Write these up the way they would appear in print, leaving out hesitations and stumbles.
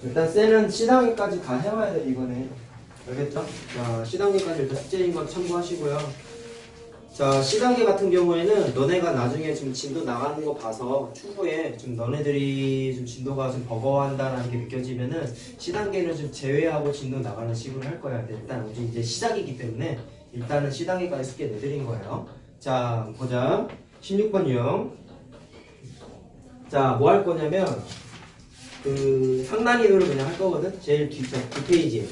일단 셀은 C단계까지 다 해와야 돼 이번에. 알겠죠? 자, C단계까지 일단 숙제인 거 참고하시고요. 자, C단계 같은 경우에는 너네가 나중에 좀 진도 나가는 거 봐서 추후에 좀 너네들이 좀 진도가 좀 버거워한다라는 게 느껴지면은 C단계는 좀 제외하고 진도 나가는 식으로 할 거야. 일단 우리 이제 시작이기 때문에 일단은 C단계까지 숙제 내드린 거예요. 자, 보자. 16번 유형. 자, 뭐 할 거냐면 그 상난이도를 그냥 할 거거든. 제일 뒷페이지에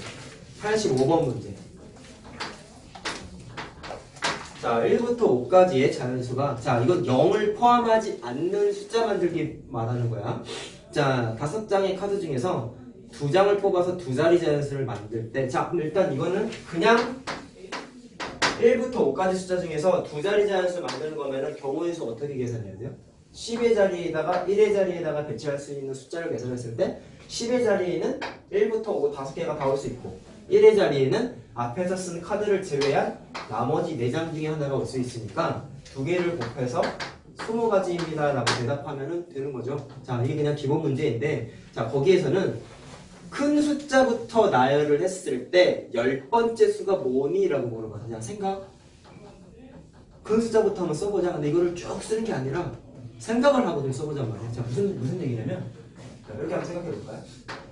85번 문제. 자, 1부터 5까지의 자연수가, 자, 이건 0을 포함하지 않는 숫자 만들기 말하는 거야. 자, 5장의 카드 중에서 2장을 뽑아서 2자리 자연수를 만들 때, 자, 그럼 일단 이거는 그냥 1부터 5까지 숫자 중에서 2자리 자연수 만드는 거면은 경우의 수 어떻게 계산해야 돼요? 10의 자리에다가 1의 자리에다가 배치할 수 있는 숫자를 계산했을 때 10의 자리에는 1부터 5 5개가 다 올 수 있고 1의 자리에는 앞에서 쓴 카드를 제외한 나머지 4장 중에 하나가 올 수 있으니까 2개를 곱해서 20가지입니다 라고 대답하면 되는 거죠. 자, 이게 그냥 기본 문제인데, 자, 거기에서는 큰 숫자부터 나열을 했을 때 10번째 수가 뭐니? 라고 물어봐요. 생각? 큰 숫자부터 한번 써보자. 근데 이거를 쭉 쓰는 게 아니라 생각을 하고 좀 써보자 말이에요. 자, 무슨 얘기냐면, 자, 이렇게 한번 생각해 볼까요?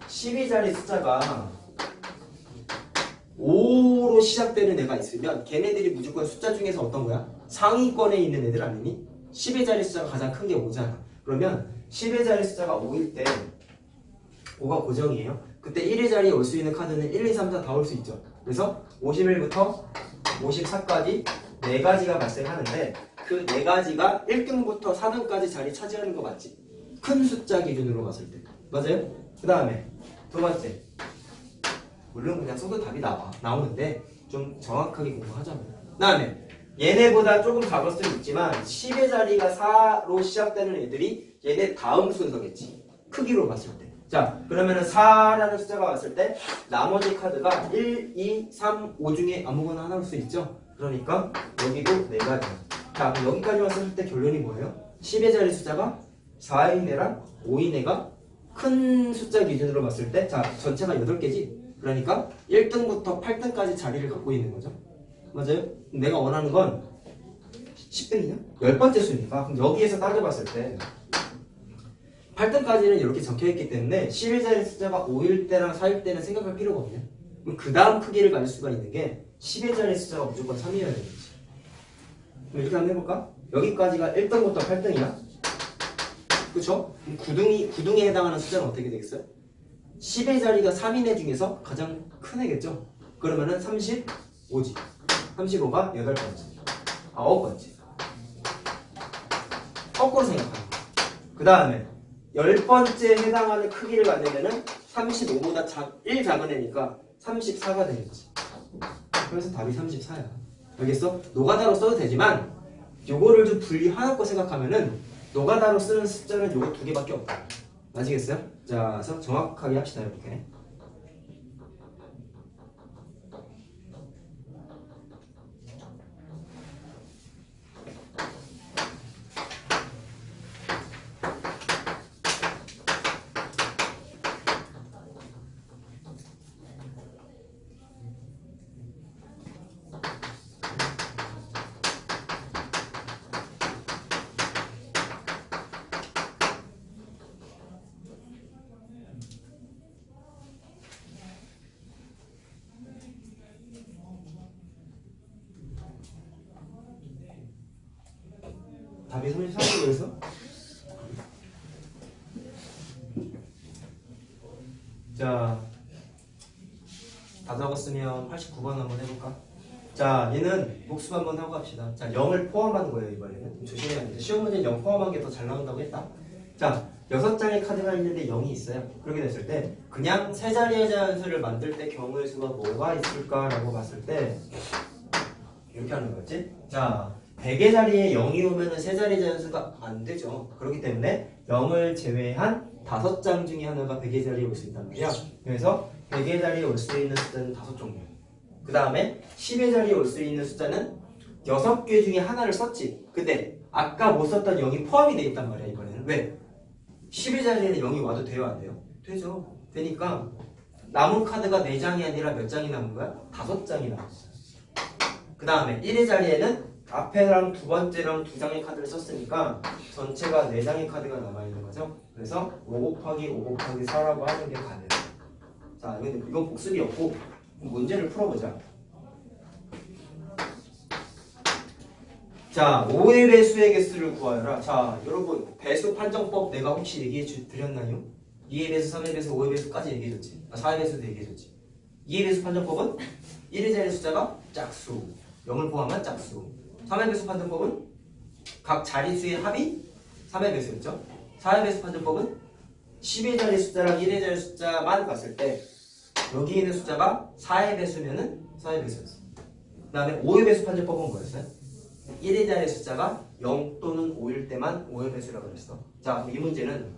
12자리 숫자가 5로 시작되는 애가 있으면 걔네들이 무조건 숫자 중에서 어떤 거야? 상위권에 있는 애들 아니니? 10의 자리 숫자가 가장 큰 게 5잖아. 그러면 10의 자리 숫자가 5일 때 5가 고정이에요. 그때 1의 자리에 올 수 있는 카드는 1, 2, 3, 4 다 올 수 있죠. 그래서 51부터 54까지 4가지가 발생하는데 그 4가지가 1등부터 4등까지 자리 차지하는 거 맞지? 큰 숫자 기준으로 봤을 때. 맞아요? 그 다음에 두 번째. 물론 그냥 써도 답이 나오는데 좀 정확하게 공부하자면. 그 다음에 얘네보다 조금 작을 수는 있지만 10의 자리가 4로 시작되는 애들이 얘네 다음 순서겠지. 크기로 봤을 때. 자, 그러면은 4라는 숫자가 왔을 때 나머지 카드가 1, 2, 3, 5 중에 아무거나 하나 올 수 있죠. 그러니까 여기도 4가지. 자, 그럼 여기까지 왔을 때 결론이 뭐예요? 10의 자리 숫자가 4인 애랑 5인 애가 큰 숫자 기준으로 봤을 때, 자, 전체가 8개지. 그러니까 1등부터 8등까지 자리를 갖고 있는 거죠. 맞아요? 내가 원하는 건 10등이냐? 10번째 수니까. 그럼 여기에서 따져봤을 때 8등까지는 이렇게 적혀있기 때문에 10의 자리 숫자가 5일 때랑 4일 때는 생각할 필요가 없네. 그럼 그 다음 크기를 가질 수가 있는 게 10의 자리 숫자가 무조건 3이어야 되는 거지. 그럼 이렇게 한번 해볼까? 여기까지가 1등부터 8등이야. 그쵸? 그럼 9등에 해당하는 숫자는 어떻게 되겠어요? 10의 자리가 3인 애 중에서 가장 큰 애겠죠? 그러면은 35지. 35가 8번째. 9번째. 거꾸로 생각하는 거야. 그 다음에 10번째 해당하는 크기를 만들면은 35보다 1 작은 애니까 34가 되겠지. 그래서 답이 34야. 알겠어? 노가다로 써도 되지만 요거를 좀 분리하고 생각하면은 노가다로 쓰는 숫자는 요거 2개밖에 없다. 아시겠어요? 자, 그래서 정확하게 합시다. 이렇게. 답이 34로 그래서? 자, 다 적었으면 89번 한번 해볼까? 자, 얘는 복습 한번 하고 갑시다. 자, 0을 포함한 거예요, 이번에는. 조심해야 됩니다. 시험 문제는 0 포함한 게 더 잘 나온다고 했다. 자, 6장의 카드가 있는데 0이 있어요. 그렇게 됐을 때 그냥 세 자리의 자연수를 만들 때 경우의 수가 뭐가 있을까라고 봤을 때 이렇게 하는 거지. 자, 100의 자리에 0이 오면은 세 자리 자연수가 안 되죠. 그렇기 때문에 0을 제외한 5장 중에 하나가 100의 자리에 올 수 있단 말이야. 그래서 100의 자리에 올 수 있는 숫자는 5종류. 그 다음에 10의 자리에 올 수 있는 숫자는 6개 중에 하나를 썼지. 근데 아까 못 썼던 0이 포함이 돼 있단 말이야, 이번에는. 왜? 10의 자리에는 0이 와도 돼요, 안 돼요? 되죠. 되니까 남은 카드가 4장이 아니라 몇 장이 남은 거야? 5장이 남았어. 그 다음에 1의 자리에는 앞에랑 두 번째랑 2장의 카드를 썼으니까 전체가 4장의 카드가 남아있는 거죠. 그래서 5 곱하기 5 곱하기 4라고 하는 게 가능해요. 자, 이건 복습이었고 문제를 풀어보자. 자, 5의 배수의 개수를 구하여라. 자, 여러분 배수 판정법 내가 혹시 얘기해 드렸나요? 2의 배수, 3의 배수, 5의 배수까지 얘기해줬지. 4의 배수도 얘기해줬지. 2의 배수 판정법은 1의 자리 숫자가 짝수, 0을 포함한 짝수. 3의 배수 판정법은 각 자리수의 합이 3의 배수였죠. 4의 배수 판정법은 10의 자리 숫자랑 1의 자리 숫자만 봤을 때 여기 있는 숫자가 4의 배수면은 4의 배수였어. 그 다음에 5의 배수 판정법은 뭐였어요? 1의 자리 숫자가 0 또는 5일 때만 5의 배수라고 그랬어. 자, 이 문제는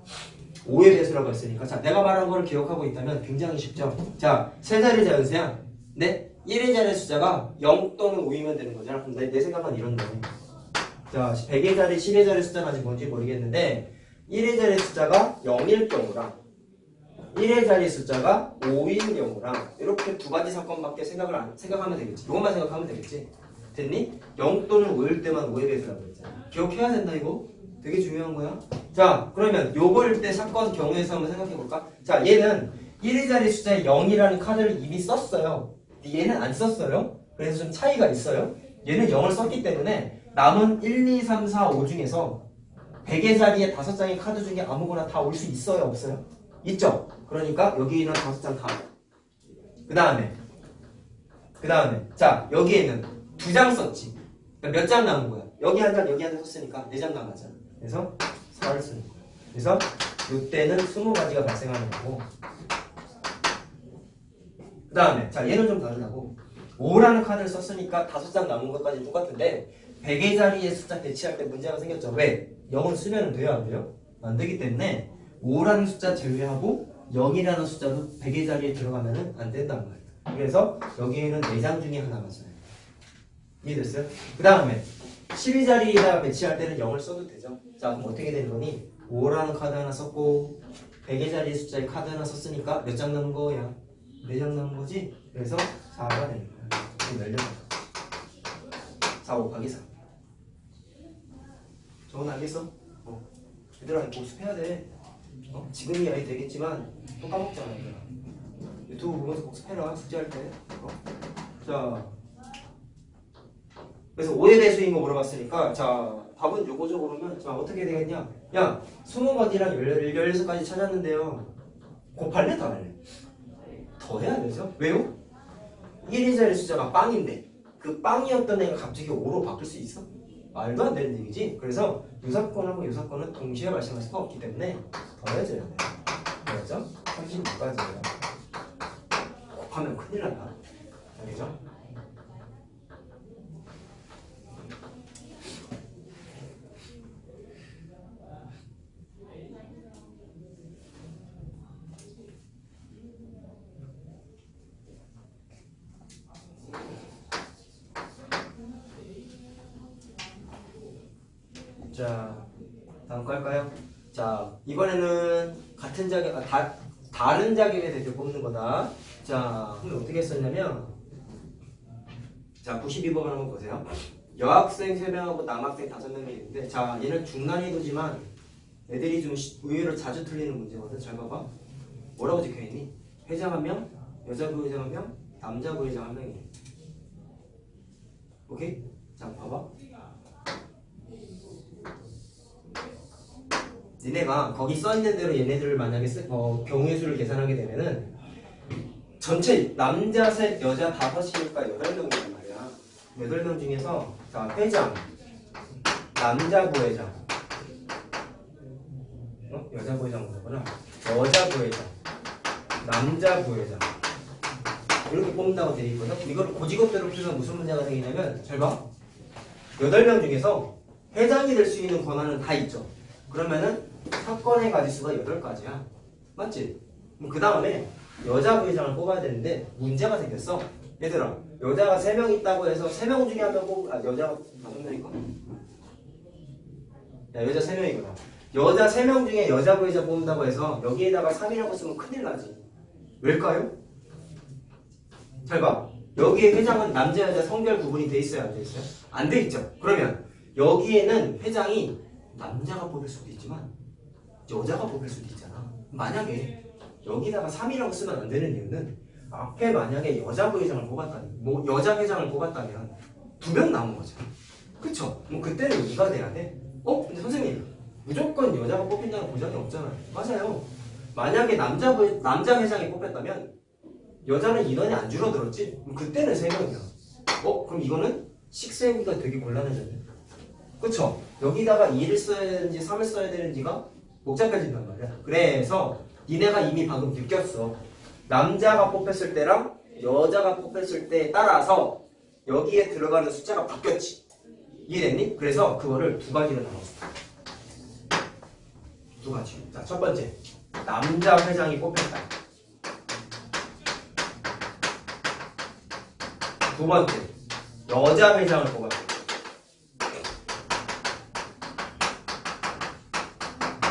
5의 배수라고 했으니까 자, 내가 말한 거를 기억하고 있다면 굉장히 쉽죠. 자, 세 자리 자연수야. 네? 1의 자리 숫자가 0 또는 5이면 되는 거잖아. 그럼 내 생각은 이런데. 자, 100의 자리, 10의 자리 숫자는 아직 뭔지 모르겠는데 1의 자리 숫자가 0일 경우랑 1의 자리 숫자가 5인 경우랑 이렇게 두 가지 사건밖에 생각하면 되겠지. 이것만 생각하면 되겠지. 됐니? 0 또는 5일 때만 5의 배수라고 했잖아. 기억해야 된다 이거. 되게 중요한 거야. 자, 그러면 요걸 때 사건 경우에서 한번 생각해 볼까? 자, 얘는 1의 자리 숫자에 0이라는 카드를 이미 썼어요. 얘는 안 썼어요. 그래서 좀 차이가 있어요. 얘는 0을 썼기 때문에 남은 1, 2, 3, 4, 5 중에서 100의 자리에 5장의 카드 중에 아무거나 다 올 수 있어요? 없어요? 있죠? 그러니까 여기 있는 5장 다. 그 다음에 자, 여기에는 2장 썼지. 그러니까 몇 장 남은 거야? 여기 한 장, 여기 한 장 썼으니까 4장 남았잖아. 그래서 4를 쓰는 거야. 그래서 이때는 20가지가 발생하는 거고. 그 다음에 자, 얘는 좀 다르다고. 5라는 카드를 썼으니까 5장 남은 것까지 똑같은데 100의 자리에 숫자 배치할 때 문제가 생겼죠. 왜? 0은 쓰면 돼요? 안 돼요? 안 되기 때문에 5라는 숫자 제외하고 0이라는 숫자도 100의 자리에 들어가면 안 된단 말이에요. 그래서 여기에는 4장 중에 하나만 써요. 이해됐어요? 그 다음에 10의 자리에다 배치할 때는 0을 써도 되죠. 자, 그럼 어떻게 되는 거니? 5라는 카드 하나 썼고 100의 자리 숫자에 카드 하나 썼으니까 몇 장 남은 거야? 4장 남은 거지? 그래서 4가 되는 거야. 그럼 열려서 4 곱하기 4. 저건 알겠어? 얘들아 복습해야 돼. 지금이야 되겠지만 또 까먹잖아. 얘들아. 유튜브 보면서 복습해라. 숙제할 때. 자, 그래서 5의 배수인 거 물어봤으니까 자, 답은 요거죠. 그러면 자, 어떻게 되겠냐? 야, 20가지랑 16가지 찾았는데요. 곱할래? 더 할래? 더 해야 되죠? 왜요? 1의 자리 숫자가 빵인데 그 빵이었던 애가 갑자기 5로 바뀔 수 있어? 말도 안 되는 얘기지. 그래서 이 사건하고 이 사건은 동시에 발생할 수가 없기 때문에 더해져야 돼요. 그렇죠? 36가지예요. 곱하면 큰일 난다. 알겠죠? 자, 다음 거 할까요? 자, 이번에는 같은 자격, 다른 자격에 대해서 뽑는 거다. 자, 근데 어떻게 했었냐면, 자, 92번 한번 보세요. 여학생 3명하고 남학생 5명이 있는데, 자, 얘는 중난이도지만 애들이 좀 의외로 자주 틀리는 문제거든. 잘 봐봐. 뭐라고 적혀있니? 회장 1명, 여자 부회장 1명, 남자 부회장 1명이. 오케이? 자, 봐봐. 니네가 거기 써있는 대로 얘네들을 만약에 경우의 수를 계산하게 되면은 전체 남자 셋 여자 5이니까 8명이란 말이야. 8명 중에서 자, 회장, 남자 부회장, 여자 부회장 뭐구나, 여자 부회장, 남자 부회장 이렇게 뽑는다고 되어 있거든. 이걸 고직업대로 풀면 무슨 문제가 생기냐면 잘 봐. 8명 중에서 회장이 될 수 있는 권한은 다 있죠. 그러면은 사건의 가지수가 8가지야. 맞지? 그럼 그 다음에 여자 부회장을 뽑아야 되는데 문제가 생겼어. 얘들아, 여자가 3명 있다고 해서 3명 중에 한 명 여자가 5명이고 야, 여자 3명이구나. 여자 3명 중에 여자 부회장 뽑는다고 해서 여기에다가 3이라고 쓰면 큰일 나지. 왜일까요? 잘 봐. 여기에 회장은 남자 여자 성별 구분이 돼 있어요, 안 돼 있어요? 안 돼 있죠. 그러면 여기에는 회장이 남자가 뽑을 수도 있지만 여자가 뽑을 수도 있잖아. 만약에 여기다가 3이라고 쓰면 안 되는 이유는 앞에 만약에 여자 부회장을 뽑았다면, 뭐 여자 회장을 뽑았다면 2명 남은 거죠. 그쵸? 뭐 그때는 이가 돼야 돼. 근데 선생님 무조건 여자가 뽑힌다는 보장이 없잖아요. 맞아요. 만약에 남자 회장이 뽑혔다면 여자는 인원이 안 줄어들었지? 그럼 그때는 3명이야. 그럼 이거는 식세우기가 되게 곤란해졌네. 그쵸? 여기다가 2를 써야 되는지 3을 써야 되는지가 복잡해진단 말이야. 그래서 니네가 이미 방금 느꼈어. 남자가 뽑혔을 때랑 여자가 뽑혔을 때에 따라서 여기에 들어가는 숫자가 바뀌었지. 이해됐니? 그래서 그거를 2가지로 나눴어. 2가지. 자, 첫 번째. 남자 회장이 뽑혔다. 2번째. 여자 회장을 뽑았다.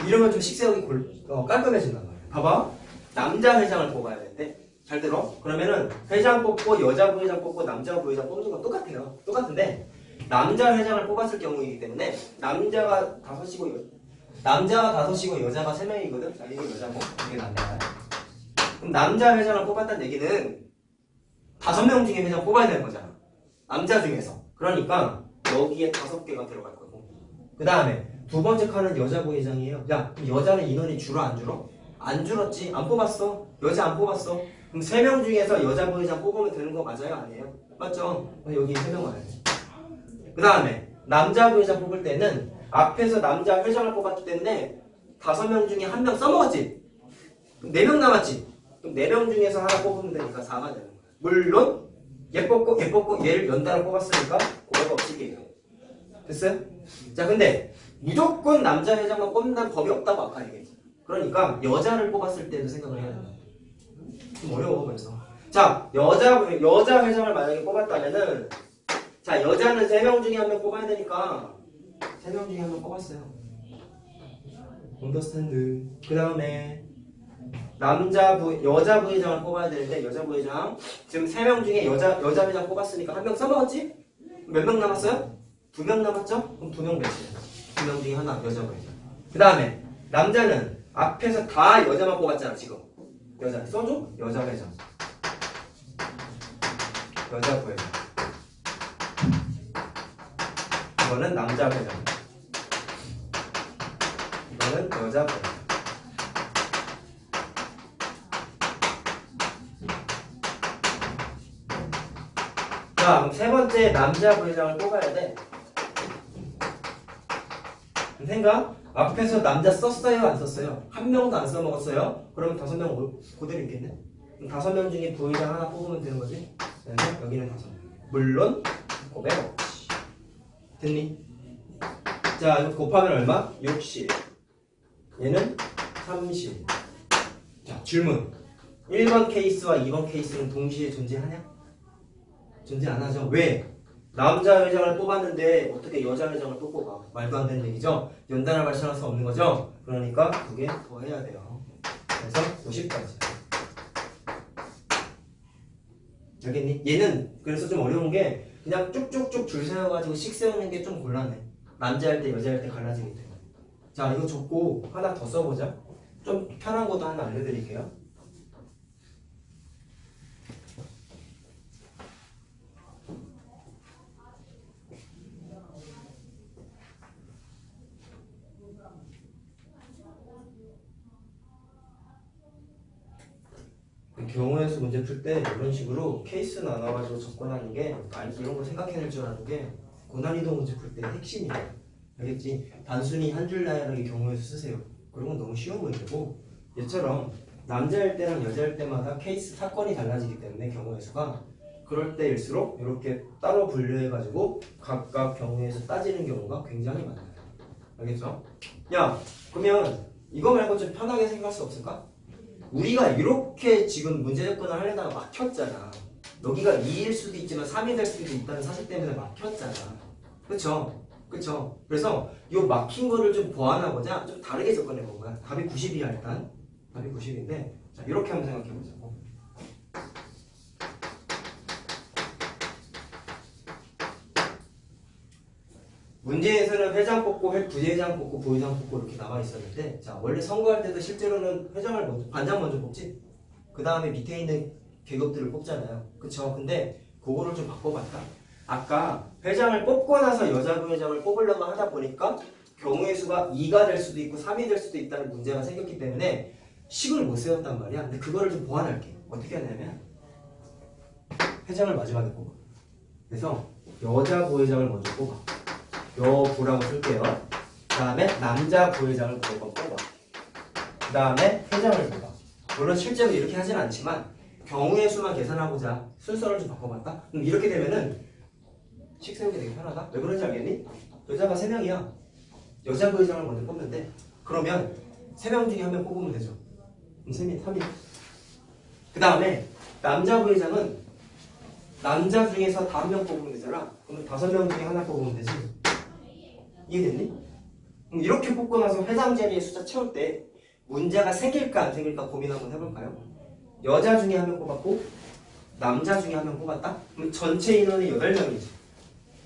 이러면 좀 식세우기 깔끔해진단 말이야. 봐봐. 남자 회장을 뽑아야 되는데 잘 들어. 그러면은 회장 뽑고 여자 부회장 뽑고 남자 부회장 뽑는 건 똑같아요. 똑같은데 남자 회장을 뽑았을 경우이기 때문에 남자가 5이고 여자가 3명이거든. 자, 이거 여자고 이게 남자야. 그럼 남자 회장을 뽑았다는 얘기는 5명 중에 회장 뽑아야 되는 거잖아. 남자 중에서. 그러니까 여기에 5개가 들어갈 거고. 그 다음에 2번째 칸은 여자 부회장이에요. 야, 그럼 여자는 인원이 줄어 안 줄어? 안 줄었지. 안 뽑았어. 여자 안 뽑았어. 그럼 3명 중에서 여자 부회장 뽑으면 되는 거 맞아요? 아니에요? 맞죠? 여기 3명 와야 돼. 그 다음에 남자 부회장 뽑을 때는 앞에서 남자 회장을 뽑았기 때문에 5명 중에 1명 써먹었지. 그럼 4명 남았지. 그럼 4명 중에서 하나 뽑으면 되니까 4가 되는 거야. 물론 얘 뽑고 얘를 연달아 뽑았으니까 그거가 없이게요. 됐어요? 자, 근데 무조건 남자 회장만 뽑는다는 법이 없다고 아까 얘기했지. 그러니까 여자를 뽑았을 때도 생각을 해야 된다. 좀 어려워. 그래서 자, 여자 회장을 만약에 뽑았다면은 자, 여자는 3명 중에 1명 뽑아야 되니까 3명 중에 1명 뽑았어요. 언더스탠드. 그 다음에 여자 부회장을 뽑아야 되는데 여자 부회장 지금 3명 중에 여자 회장 뽑았으니까 1명 써먹었지? 몇 명 남았어요? 2명 남았죠? 그럼 2명 몇이에요? 2명 중에 하나 여자 부회장. 그 다음에 남자는 앞에서 다 여자만 뽑았잖아. 지금 여자 써줘? 여자 회장, 여자 부회장. 이거는 남자 회장, 이거는 여자 부회장. 자, 그럼 3번째 남자 부회장을 뽑아야 돼. 생각? 앞에서 남자 썼어요? 안 썼어요? 1명도 안 써먹었어요? 그러면 5명 그대로 있겠네? 그럼 5명 중에 부회장 하나 뽑으면 되는 거지? 그래서 여기는 5명. 물론 곱해 없지. 됐니? 자, 이거 곱하면 얼마? 60. 얘는 30. 자, 질문. 1번 케이스와 2번 케이스는 동시에 존재하냐? 존재 안 하죠. 왜? 남자 회장을 뽑았는데 어떻게 여자 회장을 또 뽑아? 말도 안 되는 얘기죠. 연달아 발생할 수 없는 거죠. 그러니까 2개 더 해야 돼요. 그래서 50까지. 알겠니? 얘는 그래서 좀 어려운 게 그냥 쭉쭉쭉 줄 세워가지고 식 세우는 게 좀 곤란해. 남자 할 때 여자 할 때 갈라지기 때문에. 자, 이거 적고 하나 더 써보자. 좀 편한 것도 하나 알려드릴게요. 경우의 수 문제 풀 때 이런 식으로 케이스 나눠가지고 접근하는 게 이런 거 생각해낼 줄 아는 게 고난이도 문제 풀 때 핵심이에요. 알겠지? 단순히 한 줄 나열하게 경우의 수 쓰세요. 그런 건 너무 쉬운 문제고 얘처럼 남자일 때랑 여자일 때마다 케이스 사건이 달라지기 때문에 경우의 수가 그럴 때일수록 이렇게 따로 분류해가지고 각각 경우의 수 따지는 경우가 굉장히 많아요. 알겠죠? 야, 그러면 이거 말고 좀 편하게 생각할 수 없을까? 우리가 이렇게 지금 문제 접근을 하려다가 막혔잖아. 여기가 2일 수도 있지만 3이 될 수도 있다는 사실 때문에 막혔잖아. 그쵸? 그쵸? 그래서 이 막힌 거를 좀 보완하고자 좀 다르게 접근해 본 거야. 답이 90이야 일단. 답이 90인데 자 이렇게 한번 생각해 보자고. 문제에서는 회장 뽑고 부회장 뽑고 부회장 뽑고 이렇게 나와 있었는데 자 원래 선거할 때도 실제로는 회장을 먼저 반장 먼저 뽑지. 그 다음에 밑에 있는 계급들을 뽑잖아요. 그쵸? 근데 그거를 좀 바꿔봤다. 아까 회장을 뽑고 나서 여자 부회장을 뽑으려고 하다 보니까 경우의 수가 2가 될 수도 있고 3이 될 수도 있다는 문제가 생겼기 때문에 식을 못 세웠단 말이야. 근데 그거를 좀 보완할게. 어떻게 하냐면 회장을 마지막에 뽑아. 그래서 여자 부회장을 먼저 뽑아. 요 부라고 쓸게요. 그 다음에 남자 부회장을 무조건 뽑아. 그 다음에 회장을 뽑아. 물론 실제로 이렇게 하진 않지만 경우의 수만 계산하고자 순서를 좀 바꿔봤다. 그럼 이렇게 되면은 식 세우기 되게 편하다. 왜 그런지 알겠니? 여자가 3명이야. 여자 부회장을 먼저 뽑는데 그러면 3명 중에 1명 뽑으면 되죠. 그럼 3인. 그 다음에 남자 부회장은 남자 중에서 다 1명 뽑으면 되잖아. 그러면 5명 중에 하나 뽑으면 되지. 이해됐니? 그럼 이렇게 뽑고 나서 회장 자리에 숫자 채울 때 문제가 생길까 안 생길까 고민 한번 해볼까요? 여자 중에 1명 뽑았고 남자 중에 1명 뽑았다? 그럼 전체 인원이 8명이지.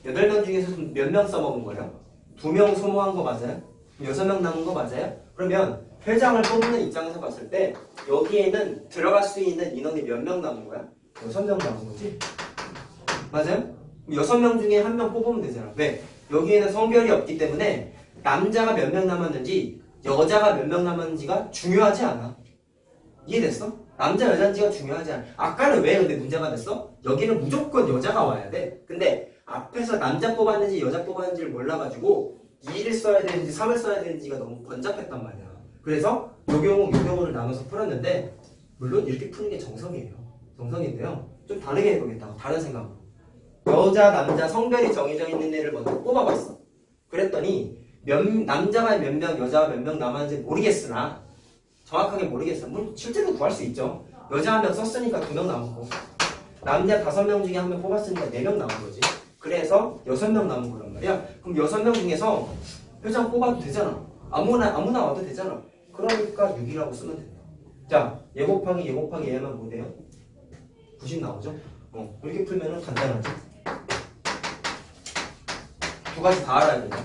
8명 중에서 몇 명 써먹은 거예요? 2명 소모한 거 맞아요? 6명 남은 거 맞아요? 그러면 회장을 뽑는 입장에서 봤을 때 여기에는 들어갈 수 있는 인원이 몇 명 남은 거야? 6명 남은 거지? 맞아요? 6명 중에 1명 뽑으면 되잖아. 왜? 여기에는 성별이 없기 때문에 남자가 몇 명 남았는지 여자가 몇 명 남았는지가 중요하지 않아. 이해됐어? 남자 여자인지가 중요하지 않아. 아까는 왜 근데 문제가 됐어? 여기는 무조건 여자가 와야 돼. 근데 앞에서 남자 뽑았는지 여자 뽑았는지를 몰라가지고 2를 써야 되는지 3을 써야 되는지가 너무 번잡했단 말이야. 그래서 요 경우를 나눠서 풀었는데 물론 이렇게 푸는 게 정석이에요. 정석인데요. 좀 다르게 해보겠다고. 다른 생각으로. 여자, 남자 성별이 정해져 있는 애를 먼저 뽑아봤어. 그랬더니 남자가 몇 명, 여자가 몇 명 남았는지 모르겠으나 정확하게 모르겠어. 물론 실제로 구할 수 있죠. 여자 1명 썼으니까 2명 남았고 남자 5명 중에 1명 뽑았으니까 4명 남은 거지. 그래서 6명 남은 거란 말이야. 그럼 6명 중에서 회장 뽑아도 되잖아. 아무나 와도 되잖아. 그러니까 6이라고 쓰면 된다. 자, 얘 곱하기 얘만 뭐 돼요? 90 나오죠? 이렇게 풀면은 간단하지. 두 가지 다 알아야 된다.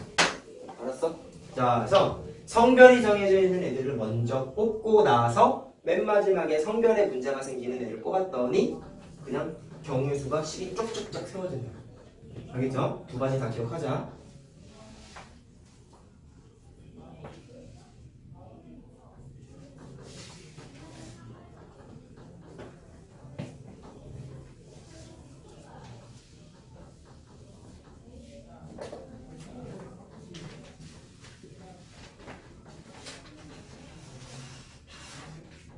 알았어? 자, 그래서 성별이 정해져 있는 애들을 먼저 뽑고 나서 맨 마지막에 성별에 문제가 생기는 애를 뽑았더니 그냥 경우의 수가 식이 쪽쪽짝 세워진다. 알겠죠? 두 가지 다 기억하자.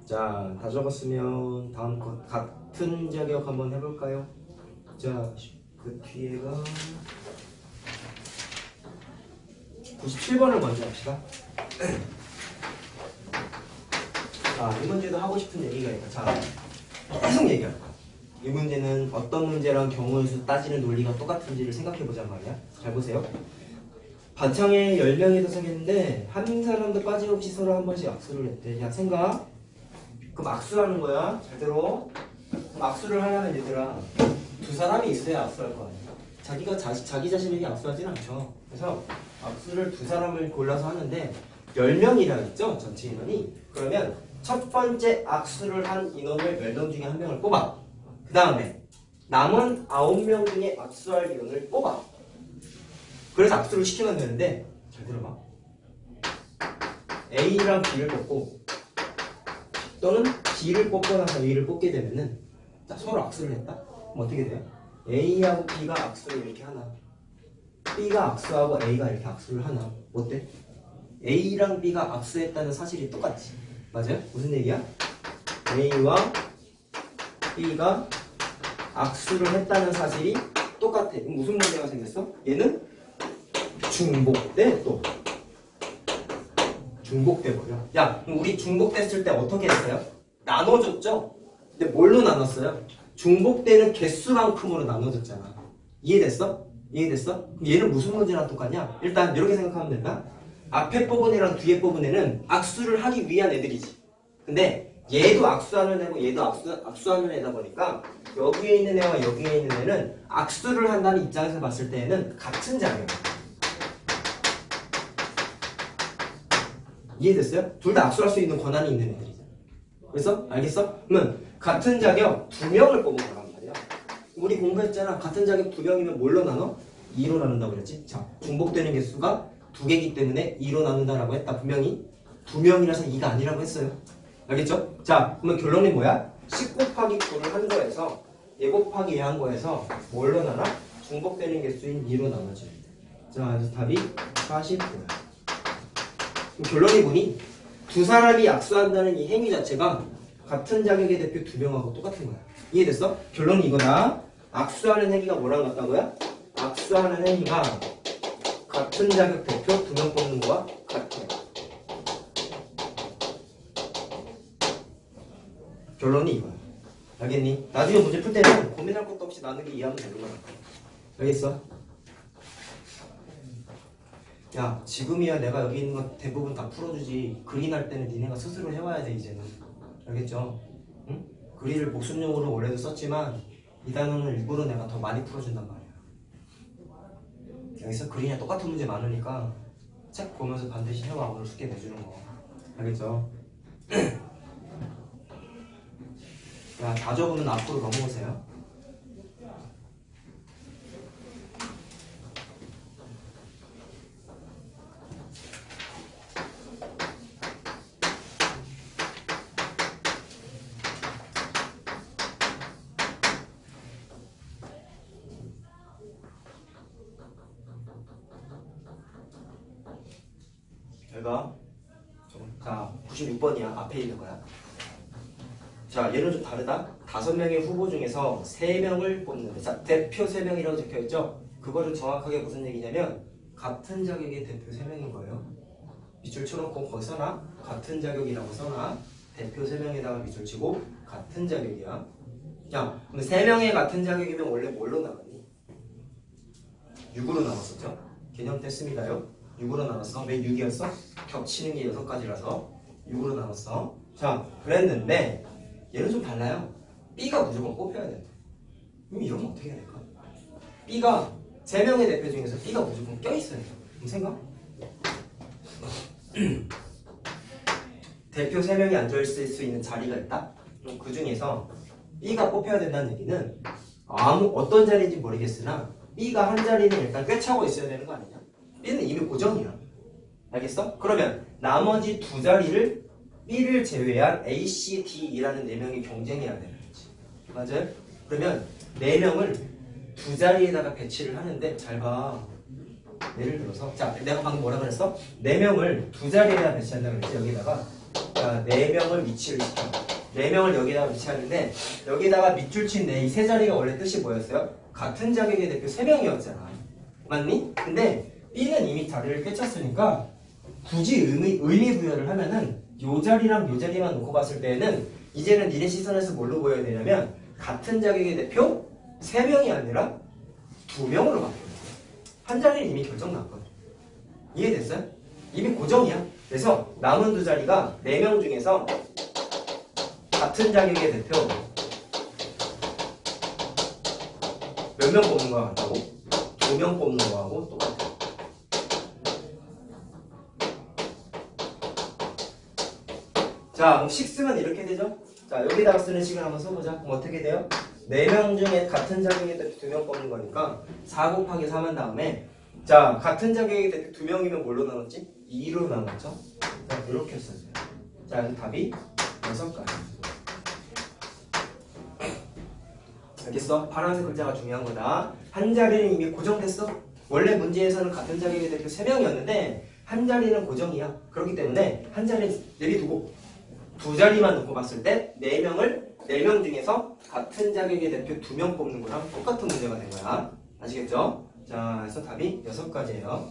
자, 다 적었으면 다음 거 같은 자격 한번 해볼까요? 자, 그 뒤에가 97번을 먼저 합시다. 자, 이 문제도 하고 싶은 얘기가 있다. 자, 계속 얘기할 거야. 이 문제는 어떤 문제랑 경우의 수 따지는 논리가 똑같은지를 생각해보자 말이야. 잘 보세요. 바창에 10명이 도착했는데 한 사람도 빠짐없이 서로 한 번씩 악수를 했대. 자, 생각. 그럼 악수하는 거야. 잘 들어. 그럼 악수를 하려면 얘들아 두 사람이 있어야 악수할 거 아니야. 자기 자신에게 악수하진 않죠. 그래서 악수를 두 사람을 골라서 하는데 10명이라 했죠. 전체 인원이. 그러면 첫 번째 악수를 한 인원을 10명 중에 한 명을 뽑아. 그 다음에 남은 9명 중에 악수할 인원을 뽑아. 그래서 악수를 시키면 되는데 잘 들어봐. A랑 B를 뽑고 또는 B를 뽑고 나서 A를 뽑게 되면은 자, 서로 악수를 했다? 그럼 어떻게 돼요? A하고 B가 악수를 이렇게 하나 B가 악수하고 A가 이렇게 악수를 하나 어때? A랑 B가 악수했다는 사실이 똑같지 맞아요? 무슨 얘기야? A와 B가 악수를 했다는 사실이 똑같아. 그럼 무슨 문제가 생겼어? 얘는 중복돼 또 중복돼 버려. 야, 그럼 우리 중복됐을 때 어떻게 했어요? 나눠줬죠? 근데 뭘로 나눴어요? 중복되는 개수만큼으로 나눠줬잖아. 이해됐어? 이해됐어? 그럼 얘는 무슨 문제랑 똑같냐? 일단 이렇게 생각하면 된다. 앞에 뽑은 애랑 뒤에 뽑은 애는 악수를 하기 위한 애들이지. 근데 얘도 악수하는 애고 얘도 악수하는 애다 보니까 여기에 있는 애와 여기에 있는 애는 악수를 한다는 입장에서 봤을 때에는 같은 자격이야. 이해됐어요? 둘 다 악수할 수 있는 권한이 있는 애들이잖아. 그래서 알겠어? 그러면 같은 자격 2명을 뽑은 거란 말이야. 우리 공부했잖아. 같은 자격 2명이면 뭘로 나눠? 2로 나눈다고 그랬지? 자, 중복되는 개수가 2개이기 때문에 2로 나눈다라고 했다. 분명히 2명이라서 2가 아니라고 했어요. 알겠죠? 자, 그러면 결론이 뭐야? 10 곱하기 9를 한 거에서 얘 곱하기 얘 한 거에서 뭘로 나눠? 중복되는 개수인 2로 나눠줘야 돼. 자, 그래서 답이 49야. 결론이 보니 두 사람이 악수한다는 이 행위 자체가 같은 자격의 대표 2명하고 똑같은 거야. 이해됐어? 결론이 이거다. 악수하는 행위가 뭐랑 같다고요? 악수하는 행위가 같은 자격 대표 2명 뽑는 거와 같아. 결론이 이거야. 알겠니? 나중에 문제 풀 때는 고민할 것도 없이 나누기 이해하면 되는 거야. 알겠어? 야, 지금이야 내가 여기 있는 거 대부분 다 풀어주지. 글이 날 때는 니네가 스스로 해와야 돼, 이제는. 알겠죠? 응? 글이를 복습용으로 원래도 썼지만 이 단어는 일부러 내가 더 많이 풀어준단 말이야. 여기서 글이랑 똑같은 문제 많으니까 책 보면서 반드시 해와. 오늘 숙제 내주는 거. 알겠죠? 야, 다 적으면 앞으로 넘어오세요. 얘가 자 96번이야. 앞에 있는 거야. 자, 얘는 좀 다르다. 5명의 후보 중에서 3명을 뽑는데, 자, 대표 3명이라고 적혀있죠? 그거를 정확하게 무슨 얘기냐면 같은 자격의 대표 3명인 거예요. 밑줄 쳐놓고 거기 써놔. 같은 자격이라고 써놔. 대표 3명에다가 밑줄 치고 같은 자격이야. 야, 근데 3명의 같은 자격이면 원래 뭘로 나왔니? 6으로 나왔었죠? 개념 뗐습니다요. 6으로 나눴어. 왜 6이었어? 겹치는 게 6가지라서 6으로 나눴어. 자, 그랬는데 얘는 좀 달라요. B가 무조건 뽑혀야 돼. 그럼 이러면 어떻게 해야 될까? B가 3명의 대표 중에서 B가 무조건 껴있어야 돼. 그럼 생각? 대표 3명이 앉아있을 수 있는 자리가 있다? 그럼 그 중에서 B가 뽑혀야 된다는 얘기는 어떤 자리인지 모르겠으나 B가 한 자리는 일단 꿰차고 있어야 되는 거 아니냐? B는 이미 고정이야. 알겠어? 그러면 나머지 2자리를 B를 제외한 A, C, D라는 4명이 경쟁해야 되는 거지. 맞아요? 그러면 4명을 2자리에다가 배치를 하는데 잘 봐. 예를 들어서 자, 내가 방금 뭐라 그랬어? 4명을 2자리에다 배치한다고 그랬지. 여기다가 자, 4명을 위치를 시켜. 4명을 여기다가 위치하는데 여기다가 밑줄 친 이 3자리가 원래 뜻이 뭐였어요? 같은 자격의 대표 3명이었잖아. 맞니? 근데 B는 이미 자리를 꿰찼으니까 굳이 의미 부여를 하면은 요 자리랑 요 자리만 놓고 봤을 때는 이제는 니네 시선에서 뭘로 보여야 되냐면 같은 자격의 대표 3명이 아니라 2명으로 바뀌어요. 한 자리는 이미 결정 났거든. 이해됐어요? 이미 고정이야. 그래서 남은 2자리가 4명 중에서 같은 자격의 대표 몇 명 뽑는 거와 같다고? 2명 뽑는 거하고 똑같아. 자, 그럼 식쓰면 이렇게 되죠? 자, 여기다가 쓰는 식을 한번 써보자. 그럼 어떻게 돼요? 4명 중에 같은 자격의 대표 2명 뽑는 거니까 4 곱하기 3 한 다음에 자, 같은 자격의 대표 2명이면 뭘로 나눴지? 2로 나눴죠? 자, 이렇게 써줘요. 자, 그래서 답이 6가지. 알겠어? 파란색 글자가 중요한 거다. 한 자리는 이미 고정됐어. 원래 문제에서는 같은 자격의 대표 3명이었는데 한 자리는 고정이야. 그렇기 때문에 한 자리는 내비두고 2자리만 놓고 봤을 때 4명 중에서 같은 자격의 대표 2명 뽑는 거랑 똑같은 문제가 된 거야. 아시겠죠? 자, 그래서 답이 6가지예요.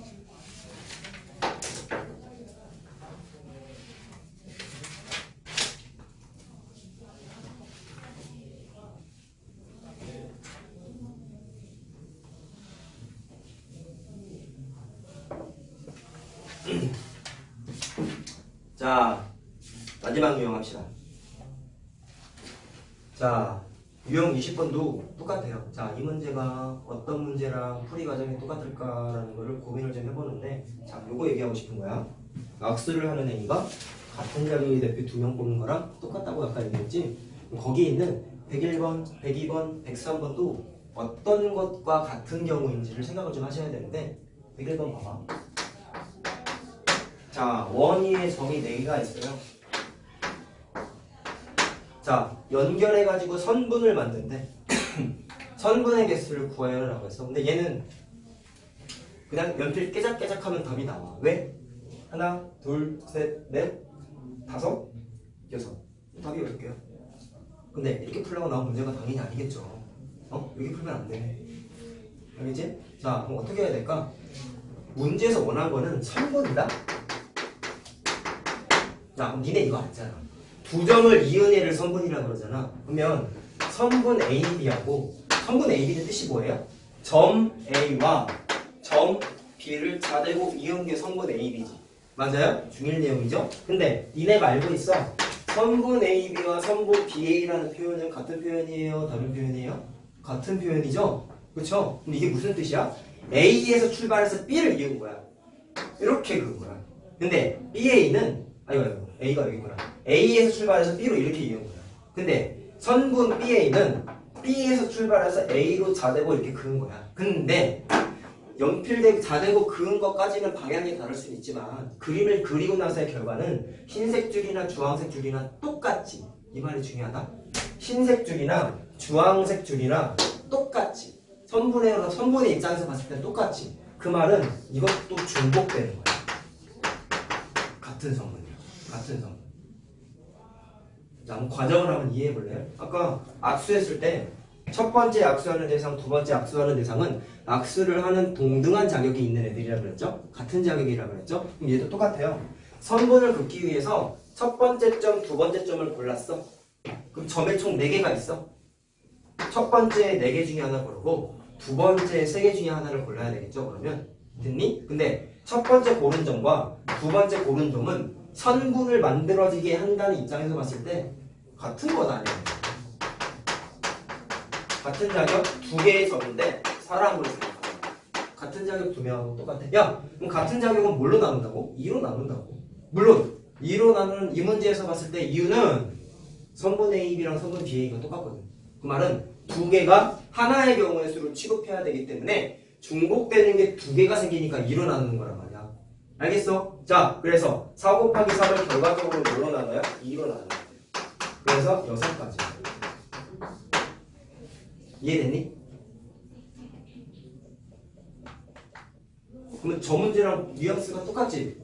마지막 유형 합시다. 자, 유형 20번도 똑같아요. 자, 이 문제가 어떤 문제랑 풀이 과정이 똑같을까라는 거를 고민을 좀 해보는데, 자, 요거 얘기하고 싶은 거야. 악수를 하는 행위가 같은 자격의 대표 2명 뽑는 거랑 똑같다고 아까 얘기했지? 거기에 있는 101번, 102번, 103번도 어떤 것과 같은 경우인지를 생각을 좀 하셔야 되는데, 101번 봐봐. 자, 원위의 점이 4개가 있어요. 자, 연결해가지고 선분을 만든대. 선분의 개수를 구하여라고 했어. 근데 얘는 그냥 연필 깨작깨작 하면 답이 나와. 왜? 하나, 둘, 셋, 넷, 다섯, 여섯. 답이 6개야. 근데 이렇게 풀려고 나온 문제가 당연히 아니겠죠. 이렇게 풀면 안 돼. 알겠지? 자, 그럼 어떻게 해야 될까? 문제에서 원한 거는 선분이다? 자, 그럼 니네 이거 알잖아. 2점을 이은 애를 선분이라고 그러잖아. 그러면 선분 AB하고 선분 AB는 뜻이 뭐예요? 점 A와 점 B를 자대고 이은 게 선분 AB지. 맞아요? 중일 내용이죠? 근데 니네가 알고 있어. 선분 AB와 선분 BA라는 표현은 같은 표현이에요? 다른 표현이에요? 같은 표현이죠? 그쵸? 그럼 이게 무슨 뜻이야? A에서 출발해서 B를 이은 거야. 이렇게 그은 거야. 근데 BA는 아이고 A가 여기구나. A에서 출발해서 B로 이렇게 이은 거야. 근데 선분 BA는 B에서 출발해서 A로 자대고 이렇게 그은 거야. 근데 연필 자대고 그은 것까지는 방향이 다를 수는 있지만 그림을 그리고 나서의 결과는 흰색 줄이나 주황색 줄이나 똑같지. 이 말이 중요하다. 흰색 줄이나 주황색 줄이나 똑같지. 선분의 입장에서 봤을 때 똑같지. 그 말은 이것도 중복되는 거야. 같은 성분이야. 같은 성분. 자, 한번 과정을 한번 이해해 볼래요? 아까 악수했을 때 첫 번째 악수하는 대상, 두 번째 악수하는 대상은 악수를 하는 동등한 자격이 있는 애들이라고 그랬죠? 같은 자격이라고 그랬죠? 그럼 얘도 똑같아요. 선분을 긋기 위해서 첫 번째 점, 두 번째 점을 골랐어. 그럼 점에 총 4개가 있어. 첫 번째 4개 중에 하나 고르고 두 번째 3개 중에 하나를 골라야 되겠죠? 그러면 됐니? 근데 첫 번째 고른 점과 두 번째 고른 점은 선분을 만들어지게 한다는 입장에서 봤을 때 같은 건 아니야. 같은 자격 2개의 점인데 사람으로 생각해. 같은 자격 2명하고 똑같아. 야, 그럼 같은 자격은 뭘로 나눈다고? 2로 나눈다고. 물론 2로 나누는 이 문제에서 봤을 때 이유는 선분 AB랑 선분 BA가 똑같거든. 그 말은 2개가 하나의 경우의 수를 취급해야 되기 때문에 중복되는 게 2개가 생기니까 2로 나누는 거란 말이야. 알겠어? 자, 그래서 4 곱하기 3을 결과적으로 뭘로 나눠요? 2로 나눠요. 그래서 6가지. 이해됐니? 그러면 저 문제랑 뉘앙스가 똑같지?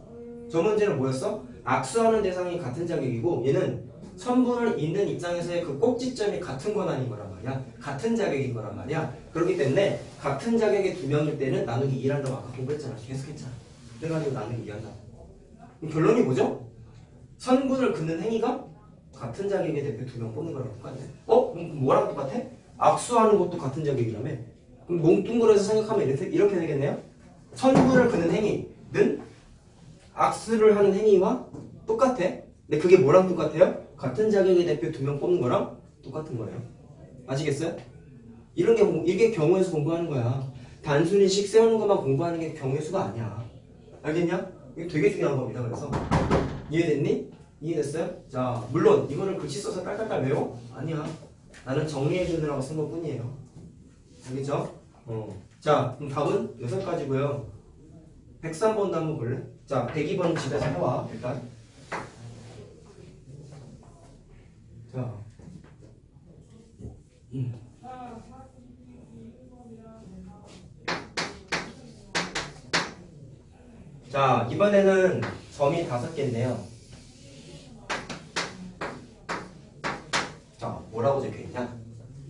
저 문제는 뭐였어? 악수하는 대상이 같은 자격이고 얘는 선분을 잇는 입장에서의 그 꼭지점이 같은 권한인 거란 말이야. 같은 자격인 거란 말이야. 그렇기 때문에 같은 자격의 2명일 때는 나누기 2한다고 아까 공부했잖아. 계속 했잖아. 그래가지고 나누기 2한다고. 결론이 뭐죠? 선분을 긋는 행위가 같은 자격의 대표 2명 뽑는 거랑 똑같네. 그럼 뭐랑 똑같아? 악수하는 것도 같은 자격이라며? 그럼 뭉뚱그려서 생각하면 이렇게 되겠네요? 선분을 긋는 행위는 악수를 하는 행위와 똑같아. 근데 그게 뭐랑 똑같아요? 같은 자격의 대표 2명 뽑는 거랑 똑같은 거예요. 아시겠어요? 이게 경우의 수 공부하는 거야. 단순히 식 세우는 것만 공부하는 게 경우의 수가 아니야. 알겠냐? 이게 되게 중요한 겁니다. 그래서 이해됐니? 이해됐어요? 자, 물론 이거를 글씨 써서 깔깔깔 외워? 아니야. 나는 정리해주느라고 쓴 것 뿐이에요. 알겠죠? 자, 그럼 답은 6가지고요. 103번도 한번 볼래? 자, 102번 집에서 해와, 일단. 자. 자, 이번에는 점이 5개인데요. 자, 뭐라고 적혀있냐?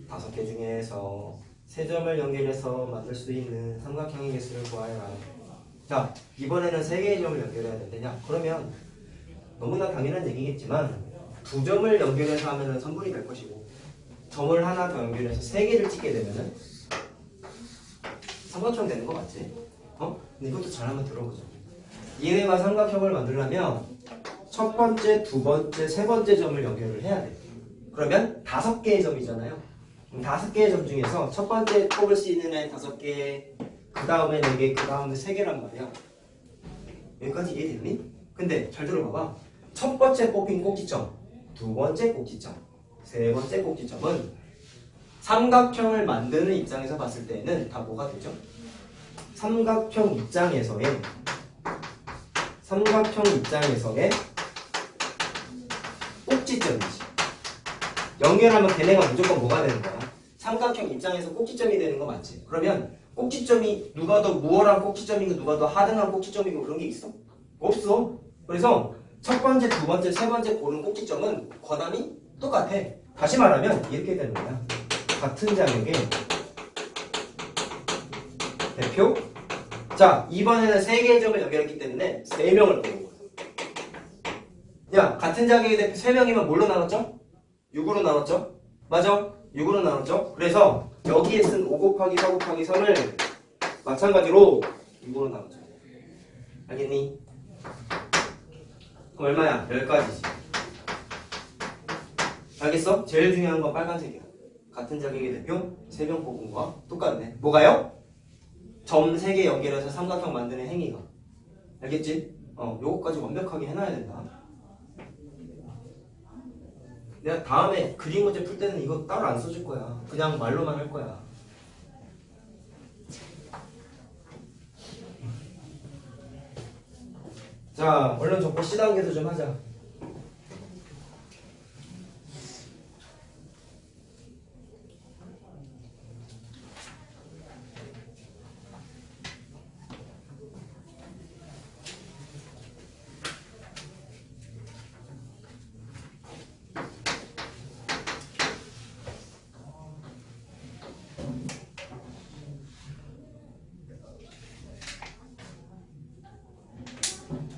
5개 중에서 3점을 연결해서 만들 수 있는 삼각형의 개수를 구하여라. 자, 이번에는 3개의 점을 연결해야 된다냐? 그러면 너무나 당연한 얘기겠지만 2점을 연결해서 하면은 선분이 될 것이고 점을 하나 더 연결해서 3개를 찍게 되면은 삼각형 되는 거 맞지? 근데 이것도 잘 한번 들어보자. 얘네가 삼각형을 만들려면 첫 번째, 두 번째, 세 번째 점을 연결을 해야 돼. 그러면 5개의 점이잖아요. 5개의 점 중에서 첫 번째 뽑을 수 있는 애 5개, 그 다음에 4개, 그 다음에 3개란 말이야. 여기까지 이해됐니? 근데 잘 들어봐봐. 첫 번째 뽑힌 꼭지점, 두 번째 꼭지점, 세 번째 꼭지점은 삼각형을 만드는 입장에서 봤을 때는 다 뭐가 되죠? 삼각형 입장에서의 꼭지점이지. 연결하면 걔네가 무조건 뭐가 되는 거야? 삼각형 입장에서 꼭지점이 되는 거 맞지? 그러면 꼭지점이 누가 더 무월한 꼭지점이고 누가 더 하등한 꼭지점이고 그런 게 있어? 없어. 그래서 첫 번째, 두 번째, 세 번째 고른 꼭지점은 권함이 똑같아. 다시 말하면 이렇게 되는 거야. 같은 자격의 대표. 자, 이번에는 3개의 점을 연결했기 때문에 3명을 보는 거야. 야, 같은 자격의 대표 3명이면 뭘로 나눴죠? 6으로 나눴죠? 맞아? 6으로 나눴죠? 그래서 여기에 쓴 5 곱하기 4 곱하기 3을 마찬가지로 6으로 나눴죠. 알겠니? 그럼 얼마야? 10가지지. 알겠어? 제일 중요한 건 빨간색이야. 같은 자격의 대표 3명 뽑은 거와 똑같네. 뭐가요? 점 3개 연결해서 삼각형 만드는 행위가. 알겠지? 요거까지 완벽하게 해놔야 된다. 내가 다음에 그림 문제 풀 때는 이거 따로 안 써줄 거야. 그냥 말로만 할 거야. 자, 얼른 적고 C단계도 좀 하자.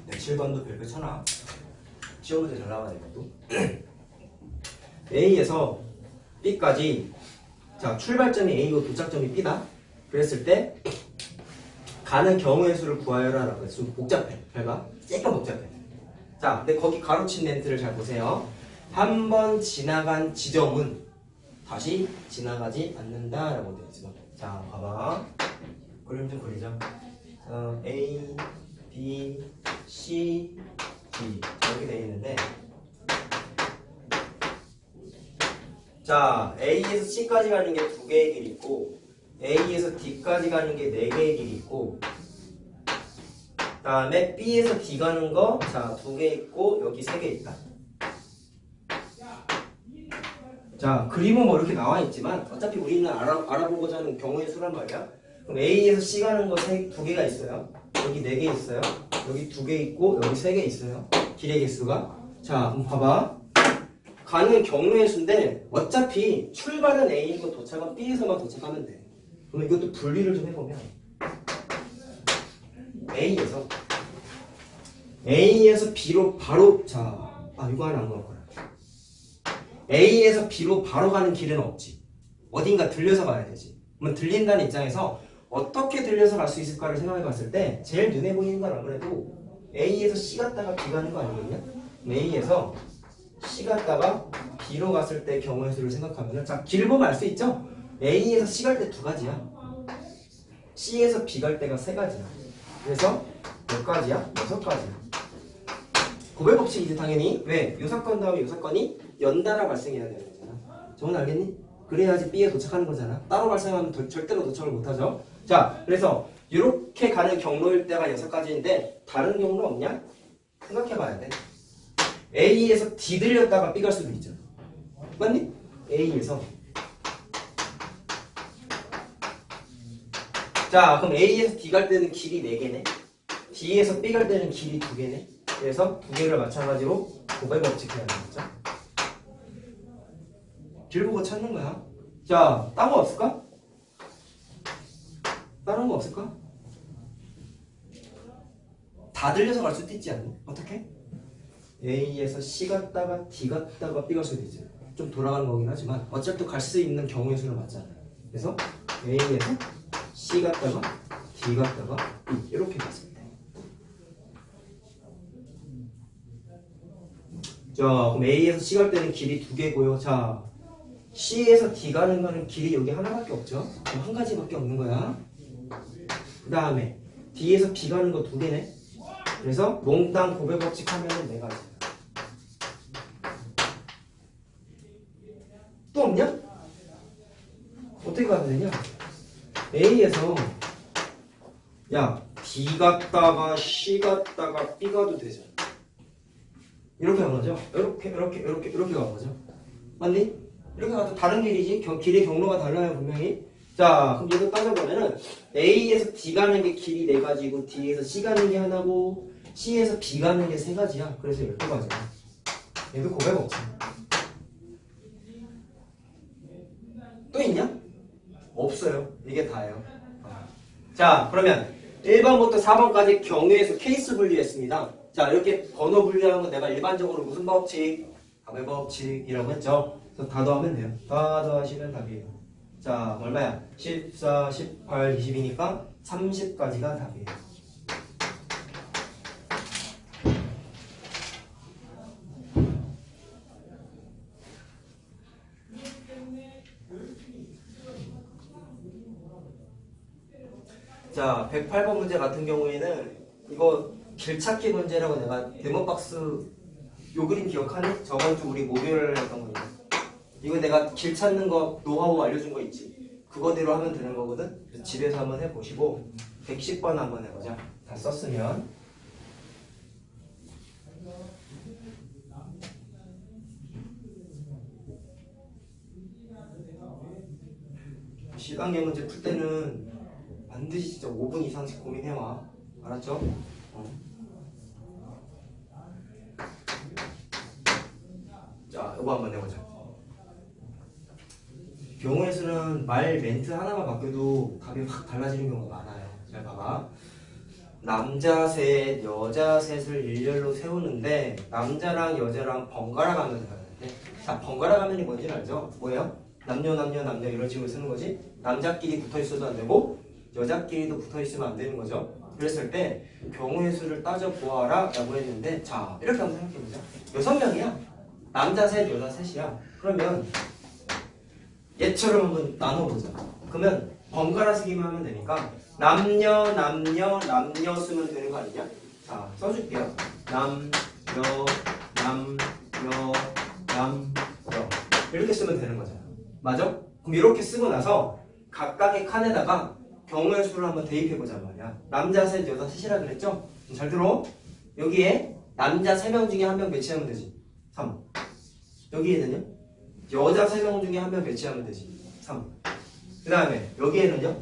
네, 7번도 별표 쳐놔. 시험 문제 잘 나와야 이것도. A에서 B까지, 자, 출발점이 A고 도착점이 B다. 그랬을 때 가는 경우의 수를 구하여라 라고 해서 좀 복잡해. 별가 조금 복잡해. 자, 근데 거기 가로친 멘트를 잘 보세요. 한 번 지나간 지점은 다시 지나가지 않는다 라고 되어 있어. 자, 봐봐. 그림 좀 그리자. A, B, C, D 이렇게 되어 있는데, 자, A에서 C까지 가는 게 2개의 길이 있고 A에서 D까지 가는 게 4개의 길이 있고, 그 다음에 B에서 D 가는 거, 자, 2개 있고 여기 3개 있다. 자, 그림은 뭐 이렇게 나와 있지만 어차피 우리는 알아보고자 하는 경우의 수란 말이야. 그럼 A에서 C 가는 거 2개가 있어요. 여기 4개 있어요. 여기 2개 있고 여기 3개 있어요. 길의 개수가. 자, 그럼 봐봐. 가는 경로의 수인데 어차피 출발은 A이고 도착은 B에서만 도착하면 돼. 그럼 이것도 분리를 좀 해보면 A에서 B로 바로, 자, 이거 하나 안 넣을 거야. A에서 B로 바로 가는 길은 없지. 어딘가 들려서 가야 되지. 그러면 들린다는 입장에서 어떻게 들려서 갈 수 있을까를 생각해 봤을 때 제일 눈에 보이는 건 아무래도 A에서 C 갔다가 B 가는 거 아니겠냐? A에서 C 갔다가 B로 갔을 때 경우의 수를 생각하면, 자, 길 보면 알 수 있죠? A에서 C 갈 때 2가지야. C에서 B 갈 때가 3가지야. 그래서 몇 가지야? 6가지야. 고백 법칙이지 당연히. 왜? 요 사건 다음에 요 사건이 연달아 발생해야 되는 거잖아. 저건 알겠니? 그래야지 B에 도착하는 거잖아. 따로 발생하면 절대로 도착을 못하죠. 자, 그래서 이렇게 가는 경로일 때가 6가지인데 다른 경로 없냐? 생각해봐야 돼. A에서 D 들렸다가 B 갈 수도 있잖아. 맞니? A에서. 자, 그럼 A에서 D 갈 때는 길이 4개네. D에서 B 갈 때는 길이 2개네. 그래서 2개를 마찬가지로 고백 법칙 해야 되겠죠? 길 보고 찾는 거야. 자, 딴 거 없을까? 다른 거 없을까? 다 들려서 갈 수도 있지 않니? 어떻게? A에서 C 갔다가 D 갔다가 B 갈 수도 있지. 좀 돌아가는 거긴 하지만 어차피 갈 수 있는 경우의 수를 맞잖아. 그래서 A에서 C 갔다가 D 갔다가 B 이렇게 갔을 때. 자, 그럼 A에서 C 갈 때는 길이 2개고요. 자, C에서 D 가는 거는 길이 여기 하나밖에 없죠? 그럼 한 가지밖에 없는 거야. 그 다음에 D에서 B 가는 거 2개네. 그래서 몽땅 고배 법칙 하면은 4가지. 또 없냐? 어떻게 가야 되냐? A에서 야 B 갔다가 C 갔다가 B 가도 되잖아. 이렇게 간 거죠? 이렇게 간 거죠? 맞니? 이렇게 가도 다른 길이지. 길의 경로가 달라요 분명히. 자 그럼 이거 따져보면은 A에서 D 가는 게 길이 4가지고 D에서 C 가는 게 하나고 C에서 B 가는 게 3가지야. 그래서 12가지야. 얘도 고백 없지. 또 있냐? 없어요. 이게 다예요. 자 그러면 1번부터 4번까지 경우에서 케이스 분류했습니다. 자 이렇게 번호 분류하는 건 내가 일반적으로 무슨 법칙? 답의 법칙이라고 했죠. 그래서 다 더하면 돼요. 다 더하시면 답이에요. 자 얼마야? 14, 18, 20이니까 30까지가 답이에요. 자 108번 문제 같은 경우에는 이거 길찾기 문제라고 내가 데모박스 요 그림 기억하니? 저번주 우리 목요일에 했던 거니까 이거 내가 길 찾는 거 노하우 알려준 거 있지? 그거대로 하면 되는 거거든? 그래서 집에서 한번 해보시고 110번 한번 해보자. 다 썼으면 시간계 문제 풀 때는 반드시 진짜 5분 이상씩 고민해와. 알았죠? 자, 이거 한번 해보자. 경우의 수는 말 멘트 하나만 바뀌어도 답이 확 달라지는 경우가 많아요. 잘 봐봐. 남자 셋, 여자 셋을 일렬로 세우는데 남자랑 여자랑 번갈아 가면서 하는데 자, 번갈아 가면이 뭔지 알죠? 뭐예요? 남녀 이런 식으로 쓰는 거지. 남자끼리 붙어 있어도 안 되고 여자끼리도 붙어 있으면 안 되는 거죠. 그랬을 때 경우의 수를 따져 보아라 라고 했는데 자 이렇게 한번 생각해보자. 6명이야. 남자 셋, 여자 셋이야. 그러면 얘처럼 한번 나눠보자. 그러면 번갈아 쓰기만 하면 되니까 남녀 쓰면 되는 거 아니냐? 자 써줄게요. 남녀 이렇게 쓰면 되는 거잖아. 맞아? 그럼 이렇게 쓰고 나서 각각의 칸에다가 경우의 수를 한번 대입해보자 말이야. 남자 셋, 여자 셋이라 그랬죠? 잘 들어. 여기에 남자 3명 중에 1명 배치하면 되지. 3. 여기에는요? 여자 3명 중에 1명 배치하면 되지. 3. 그 다음에 여기에는요?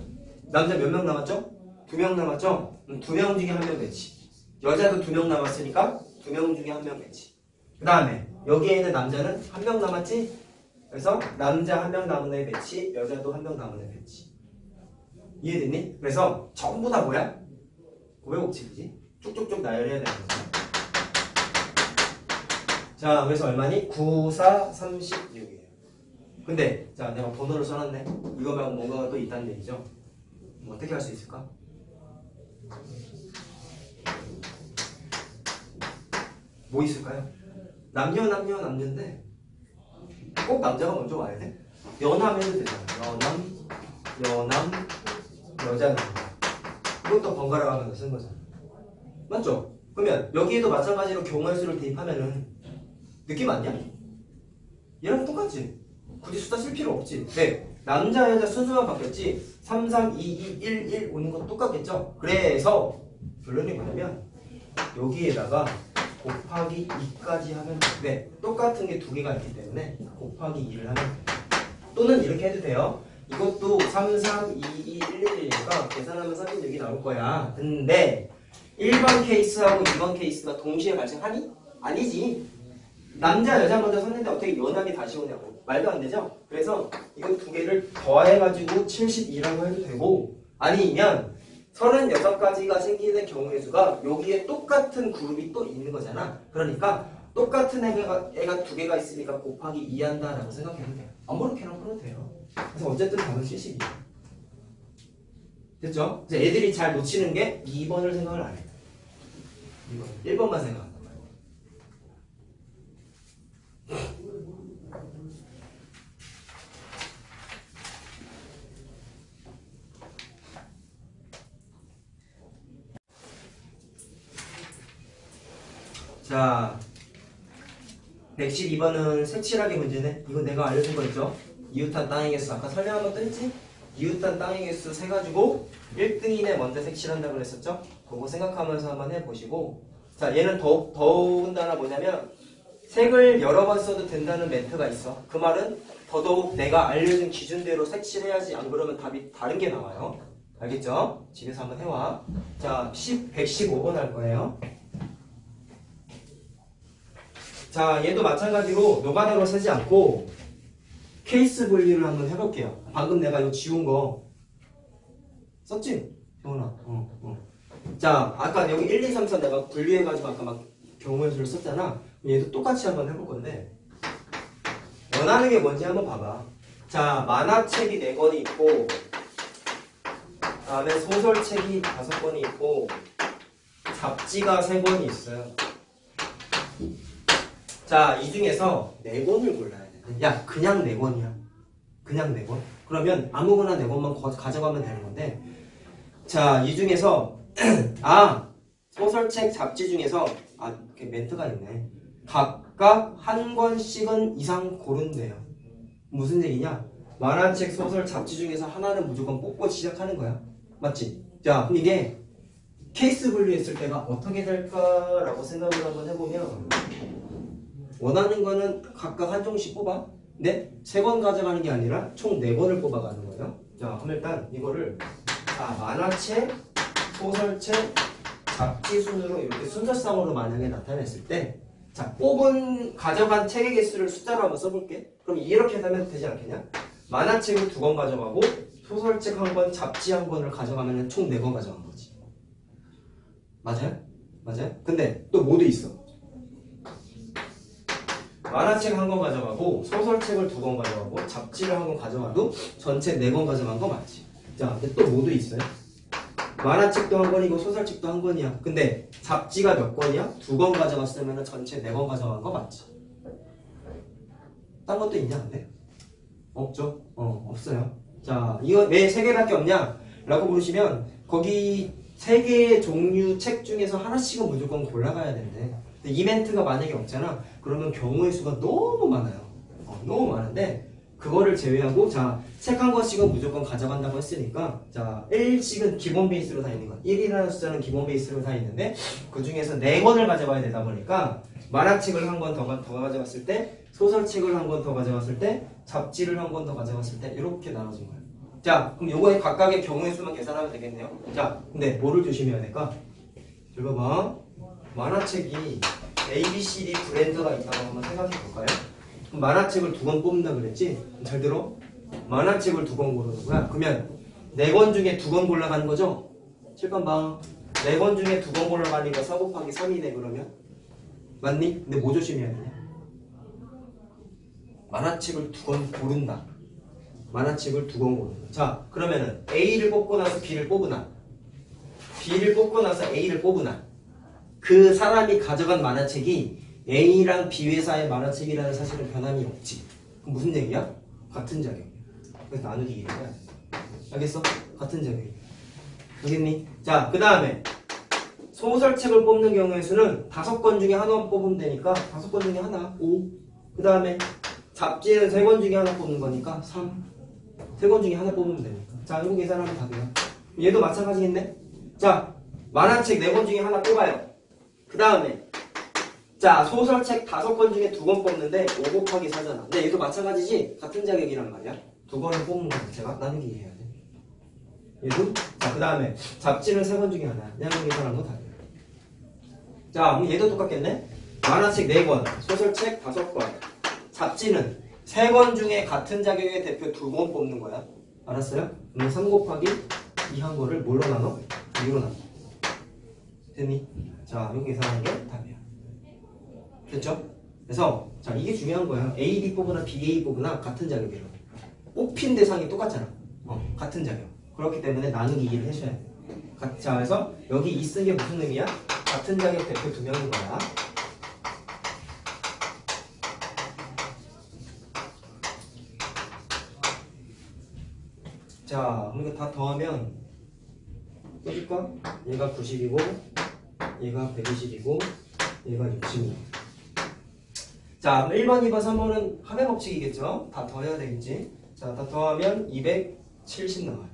남자 몇 명 남았죠? 2명 남았죠? 2명 중에 1명 배치. 여자도 2명 남았으니까 2명 중에 1명 배치. 그 다음에 여기에 있는 남자는 1명 남았지? 그래서 남자 1명 남은 애 배치, 여자도 1명 남은 애 배치. 이해됐니? 그래서 전부 다 뭐야? 고백법칙이지? 쭉쭉쭉 나열해야 되는 거야. 자, 그래서 얼마니? 9, 4, 36이에요. 근데 자, 내가 번호를 써놨네. 이거 말고 뭔가가 또 있다는 얘기죠. 어떻게 할 수 있을까? 뭐 있을까요? 남녀인데 꼭 남자가 먼저 와야 돼? 연함 해도 되잖아. 연함, 여자 남자. 이것도 번갈아 가면서 쓴 거잖아. 맞죠? 그러면 여기에도 마찬가지로 경우의 수를 대입하면은 느낌 맞냐? 얘랑 똑같지? 굳이 숫자 쓸 필요 없지. 네. 남자 여자 순서만 바뀌었지 3, 3, 2, 2, 1, 1 오는 건 똑같겠죠? 그래서 결론이 뭐냐면 여기에다가 곱하기 2까지 하면 돼. 똑같은 게 2개가 있기 때문에 곱하기 2를 하면 돼. 또는 이렇게 해도 돼요. 이것도 3, 3, 2, 2, 1, 1이니까 계산하면 36이 나올 거야. 근데 1번 케이스하고 2번 케이스가 동시에 발생하니? 아니지. 남자 여자 먼저 섰는데 어떻게 연함이 다시 오냐고. 말도 안 되죠? 그래서 이거 2개를 더해가지고 72라고 해도 되고 아니면 36가지가 생기는 경우의 수가 여기에 똑같은 그룹이 또 있는 거잖아. 그러니까 똑같은 애가 2개가 있으니까 곱하기 2 한다라고 생각하면 돼요. 아무렇게나 풀어도 돼요. 그래서 어쨌든 답은 70이에요. 됐죠? 이제 애들이 잘 놓치는 게 2번을 생각을 안 해요. 1번만 생각한단 말이에요. 자, 112번은 색칠하기 문제네. 이거 내가 알려준 거 있죠? 이웃한 땅의 개수. 아까 설명 한번 또 했지? 이웃한 땅의 개수 세가지고 1등이네 먼저 색칠한다고 그랬었죠? 그거 생각하면서 한번 해보시고. 자, 얘는 더군다나 뭐냐면 색을 여러 번 써도 된다는 멘트가 있어. 그 말은 더더욱 내가 알려준 기준대로 색칠해야지. 안 그러면 답이 다른 게 나와요. 알겠죠? 집에서 한번 해와. 자, 115번 할 거예요. 자, 얘도 마찬가지로 노가다로 세지 않고 케이스 분리를 한번 해볼게요. 방금 내가 이거 지운 거 썼지? 정훈아. 자, 아까 여기 1, 2, 3, 4 내가 분리해가지고 아까 막 경우의 수를 썼잖아. 얘도 똑같이 한번 해볼 건데 원하는 게 뭔지 한번 봐봐. 자, 만화책이 4권이 있고 다음에 소설책이 5권이 있고 잡지가 3권이 있어요. 자, 이 중에서 4권을 골라야 돼. 야, 그냥 4권이야. 그냥 4권. 그러면 아무거나 4권만 가져가면 되는 건데 자, 이 중에서 소설책, 잡지 중에서 이렇게 멘트가 있네. 각각 한 권씩은 이상 고른대요. 무슨 얘기냐? 만화책, 소설, 잡지 중에서 하나는 무조건 뽑고 시작하는 거야. 맞지? 자, 그럼 이게 케이스 분류했을 때가 어떻게 될까라고 생각을 한번 해보면 원하는 거는 각각 한 종씩 뽑아. 근데 3권 가져가는 게 아니라 총 4권을 뽑아가는 거예요. 자, 그럼 일단 이거를 만화책, 소설책, 잡지 순으로 이렇게 순서상으로 만약에 나타냈을 때 자, 가져간 책의 개수를 숫자로 한번 써볼게. 그럼 이렇게 하면 되지 않겠냐? 만화책을 2권 가져가고 소설책 1권, 잡지 1권을 가져가면 총 4권 가져간 거지. 맞아요? 맞아요? 근데 또 뭐도 있어. 만화책 1권 가져가고 소설책을 2권 가져가고 잡지를 1권 가져가도 전체 4권 가져간 거 맞지? 자, 근데 또 뭐도 있어요. 만화책도 1권이고 소설책도 1권이야. 근데 잡지가 몇 권이야? 2권 가져갔으면 전체 4권 가져간 거 맞지? 딴 것도 있냐 근데? 없죠? 없어요. 자, 이거 왜 3개밖에 없냐? 라고 물으시면 거기 3개의 종류 책 중에서 하나씩은 무조건 골라가야 되는데 근데 이벤트가 만약에 없잖아. 그러면 경우의 수가 너무 많아요. 너무 많은데 그거를 제외하고 자, 책 1권씩은 무조건 가져간다고 했으니까 자, 1씩은 기본 베이스로 다 있는 거야. 1이라는 숫자는 기본 베이스로 다 있는데 그 중에서 4권을 가져가야 되다 보니까 만화책을 1권 더 가져갔을 때 소설책을 1권 더 가져갔을 때 잡지를 1권 더 가져갔을 때 이렇게 나눠진 거예요. 자, 그럼 요거의 각각의 경우의 수만 계산하면 되겠네요. 자, 근데 뭐를 조심해야 될까? 잘 봐봐. 만화책이 A, B, C, D 브랜드가 있다고 한번 생각해 볼까요? 그럼 만화책을 2권 뽑는다 그랬지? 잘 들어. 만화책을 2권 고르는 거야. 그러면 4권 중에 2권 골라가는 거죠? 7번 봐. 4권 중에 2권 골라가니까 4 곱하기 3이네 그러면. 맞니? 근데 뭐 조심해야 되냐? 만화책을 2권 고른다. 만화책을 2권 고른다. 자, 그러면은 A를 뽑고 나서 B를 뽑으나 B를 뽑고 나서 A를 뽑으나 그 사람이 가져간 만화책이 A랑 B 회사의 만화책이라는 사실은 변함이 없지. 그럼 무슨 얘기야? 같은 자격이야. 그래서 나누기 1을 해야 돼. 알겠어? 같은 자격이야. 알겠니? 자, 그 다음에 소설책을 뽑는 경우의 수는 5권 중에 하나만 뽑으면 되니까 5권 중에 하나 5. 그 다음에 잡지는 3권 중에 하나 뽑는 거니까 3. 3권 중에 하나 뽑으면 되니까. 자, 이거 계산하면 다 돼요. 얘도 마찬가지겠네? 자, 만화책 4권 중에 하나 뽑아요. 그 다음에 자, 소설책 5권 중에 2권 뽑는데 5 곱하기 4잖아. 근데 얘도 마찬가지지? 같은 자격이란 말이야. 2권을 뽑는 거 자체가 나누기 해야 돼. 얘도? 자, 그 다음에 잡지는 3권 중에 하나. 그냥 계산한 거 다 돼. 자, 그럼 얘도 똑같겠네? 만화책 4권, 소설책 5권, 잡지는 3권 중에 같은 자격의 대표 2권 뽑는 거야. 알았어요? 그럼 3 곱하기 2 한 거를 뭘로 나눠? 2로 나눠. 됐니? 자, 이거 계산하는 게 답이야. 됐죠? 그래서 자, 이게 중요한 거야. A, B 뽑으나 B, A 뽑으나 같은 자격이라. 뽑힌 대상이 똑같잖아. 같은 자격. 그렇기 때문에 나누기 2를 해줘야 돼. 자, 그래서 여기 이 쓴 게 무슨 의미야? 같은 자격 대표 2명인 거야. 자, 그럼 이거 다 더하면 써줄까? 얘가 90이고 얘가 120이고 얘가 60. 자, 1번, 2번, 3번은 합의 법칙이겠죠? 다 더해야 되겠지? 자, 다 더하면 270 나와요.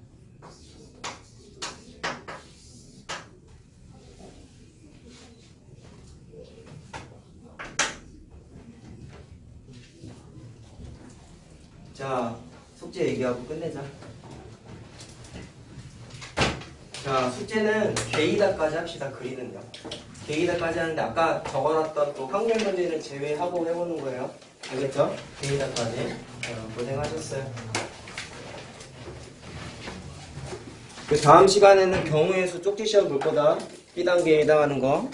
자, 숙제 얘기하고 끝내자. 자, 숙제는 게이다까지 합시다. 그리는 거. 게이다까지 하는데 아까 적어놨던 또 확률 문제를 제외하고 해보는 거예요. 알겠죠? 게이다까지. 고생하셨어요. 그 다음 시간에는 경우의 수 쪽지 시험 볼 거다. B단계에 해당하는 거.